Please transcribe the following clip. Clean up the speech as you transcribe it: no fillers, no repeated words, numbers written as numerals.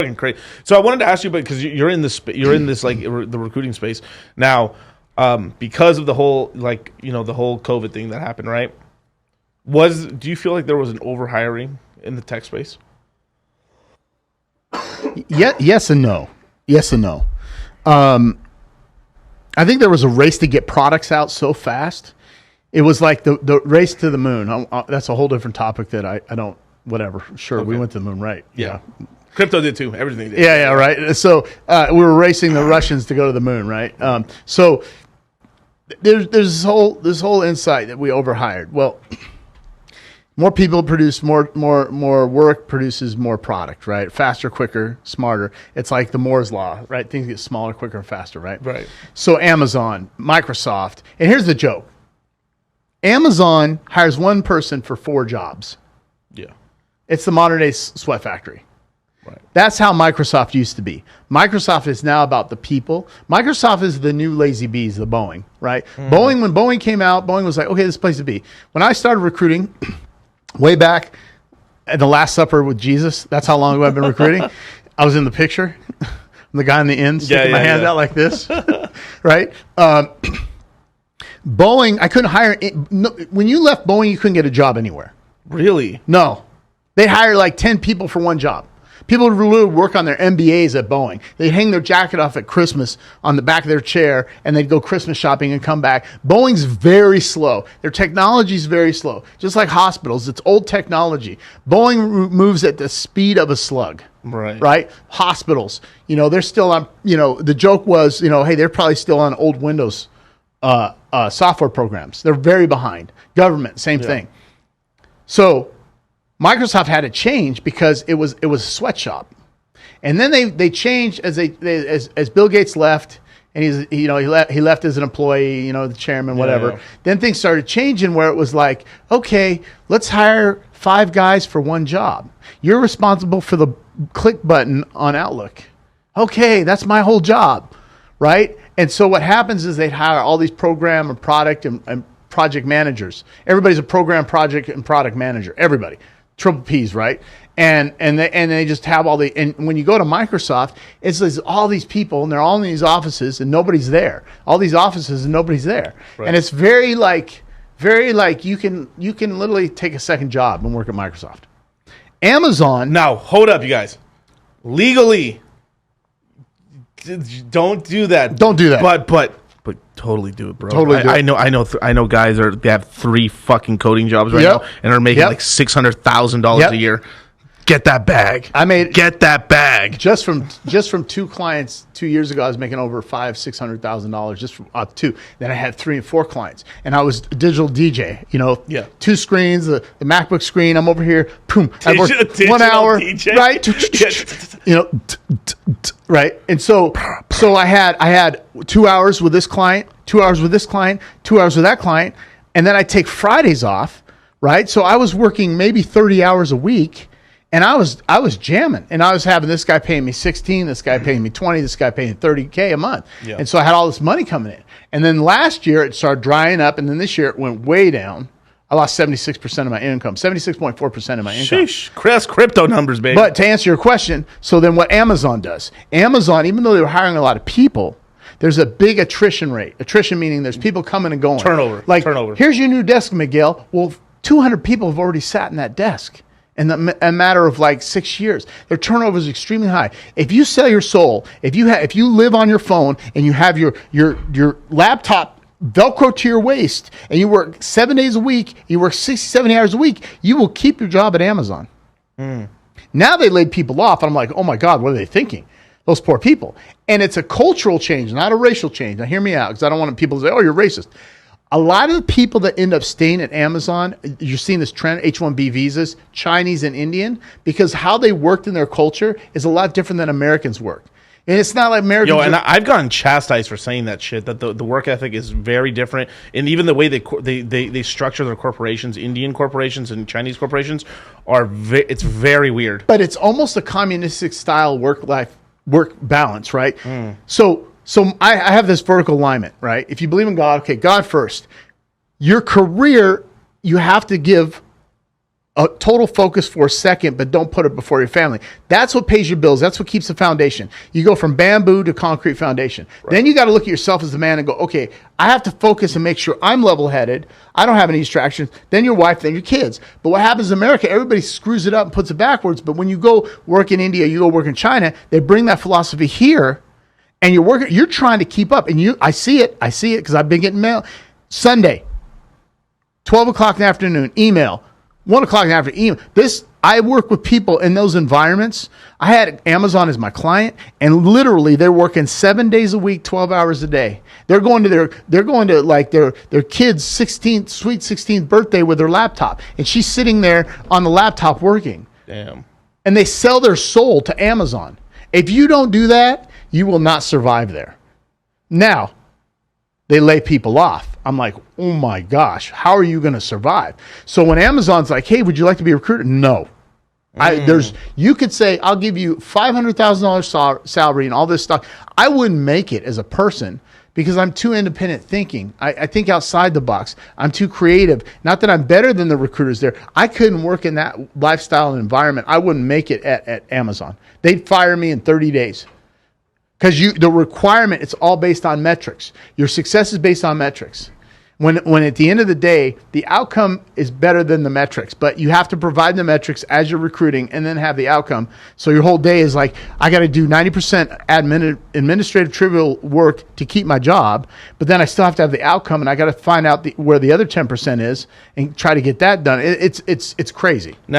fucking crazy. So I wanted to ask you, because you're in this like the recruiting space now, because of the whole the whole COVID thing that happened, right? Do you feel like there was an overhiring in the tech space? Yes and no. Yes and no. I think there was a race to get products out so fast. It was like the race to the moon. That's a whole different topic that I don't, whatever. Sure, we went to the moon, right? Yeah. Crypto did too. Everything did. Yeah, right. So we were racing the Russians to go to the moon, right? So there's this whole insight that we overhired. Well, more people produce more work produces more product, right? Faster, quicker, smarter. It's like the Moore's law, right? Things get smaller, quicker, and faster, right? Right. So Amazon, Microsoft, and here's the joke. Amazon hires one person for 4 jobs. Yeah. It's the modern day sweat factory. Right. That's how Microsoft used to be. Microsoft is now about the people. Microsoft is the new lazy bees, the Boeing, right? When Boeing came out, Boeing was like, okay, this place to be. When I started recruiting way back at the Last Supper with Jesus, that's how long ago I've been recruiting. I was in the picture. I'm the guy in the end sticking my hand out like this, right? Boeing, I couldn't hire. When you left Boeing, you couldn't get a job anywhere. Really? No. They hire like 10 people for one job. People would work on their MBAs at Boeing. They'd hang their jacket off at Christmas on the back of their chair, and they'd go Christmas shopping and come back. Boeing's very slow. Their technology's very slow. Just like hospitals, it's old technology. Boeing moves at the speed of a slug. Right? Hospitals, they're still on, the joke was, hey, they're probably still on old Windows software programs. They're very behind. Government, same thing. So Microsoft had to change because it was a sweatshop, and then they changed as Bill Gates left, and he left as an employee, the chairman, whatever. Yeah. Then things started changing where it was like, okay, let's hire 5 guys for one job. You're responsible for the click button on Outlook. Okay, that's my whole job, right? And so what happens is they hire all these program and product and project managers. Everybody's a program, project, and product manager. Everybody. Triple P's, right? And they just have and when you go to Microsoft, it's all these people and they're all in these offices and nobody's there. All these offices and nobody's there. Right. And it's very like you can literally take a second job and work at Microsoft. Amazon. Now, hold up, you guys. Legally, don't do that. Don't do that. But totally do it, bro. Totally do it. I know guys they have 3 fucking coding jobs right now and are making like $600,000 a year. Get that bag. Get that bag. Just from 2 clients 2 years ago, I was making over $600,000 just from 2. Then I had 3 and 4 clients, and I was a digital DJ. 2 screens, the MacBook screen. I'm over here. Boom. I worked 1 hour. DJ? Right. Right. And so I had 2 hours with this client, 2 hours with this client, 2 hours with that client, and then I take Fridays off. Right. So I was working maybe 30 hours a week. And I was jamming, and I was having this guy paying me 16, this guy paying me 20, this guy paying $30K a month. Yeah. And so I had all this money coming in. And then last year it started drying up, and then this year it went way down. I lost 76% of my income, 76.4% of my income. Sheesh, that's crypto numbers, baby. But to answer your question, so then what Amazon does, Amazon, even though they were hiring a lot of people, there's a big attrition rate. Attrition meaning there's people coming and going. Turnover. Here's your new desk, Miguel. Well, 200 people have already sat in that desk. In a matter of like 6 years, their turnover is extremely high. If you sell your soul, if you live on your phone and you have your laptop Velcro to your waist and you work 7 days a week, you work 60, 70 hours a week, you will keep your job at Amazon. Now they laid people off, and I'm like, oh my God, what are they thinking? Those poor people. And it's a cultural change, not a racial change. Now hear me out, because I don't want people to say, oh, you're racist. A lot of the people that end up staying at Amazon, you're seeing this trend, H-1B visas, Chinese and Indian, because how they worked in their culture is a lot different than Americans work. And it's not like Americans. I've gotten chastised for saying that shit, that the work ethic is very different. And even the way they structure their corporations, Indian corporations and Chinese corporations, it's very weird. But it's almost a communistic style work balance, right? So I have this vertical alignment, right? If you believe in God, okay, God first. Your career, you have to give a total focus for a second, but don't put it before your family. That's what pays your bills. That's what keeps the foundation. You go from bamboo to concrete foundation. Right. Then you got to look at yourself as the man and go, okay, I have to focus and make sure I'm level-headed. I don't have any distractions. Then your wife, then your kids. But what happens in America, everybody screws it up and puts it backwards. But when you go work in India, you go work in China, they bring that philosophy here, and you're trying to keep up. And I see it because I've been getting mail. Sunday, 12 o'clock in the afternoon, email. 1 o'clock in the afternoon, I work with people in those environments. I had Amazon as my client, and literally they're working 7 days a week, 12 hours a day. They're going to like their kid's sweet 16th birthday with their laptop, and she's sitting there on the laptop working. Damn. And they sell their soul to Amazon. If you don't do that, you will not survive there. Now, they lay people off. I'm like, oh my gosh, how are you going to survive? So when Amazon's like, hey, would you like to be a recruiter? No. You could say, I'll give you $500,000 salary and all this stuff. I wouldn't make it as a person because I'm too independent thinking. I think outside the box. I'm too creative. Not that I'm better than the recruiters there. I couldn't work in that lifestyle and environment. I wouldn't make it at Amazon. They'd fire me in 30 days. Because the requirement, it's all based on metrics. Your success is based on metrics. When at the end of the day, the outcome is better than the metrics, but you have to provide the metrics as you're recruiting and then have the outcome. So your whole day is like, I got to do 90% administrative trivial work to keep my job, but then I still have to have the outcome, and I got to find out where the other 10% is and try to get that done. It's crazy. Now,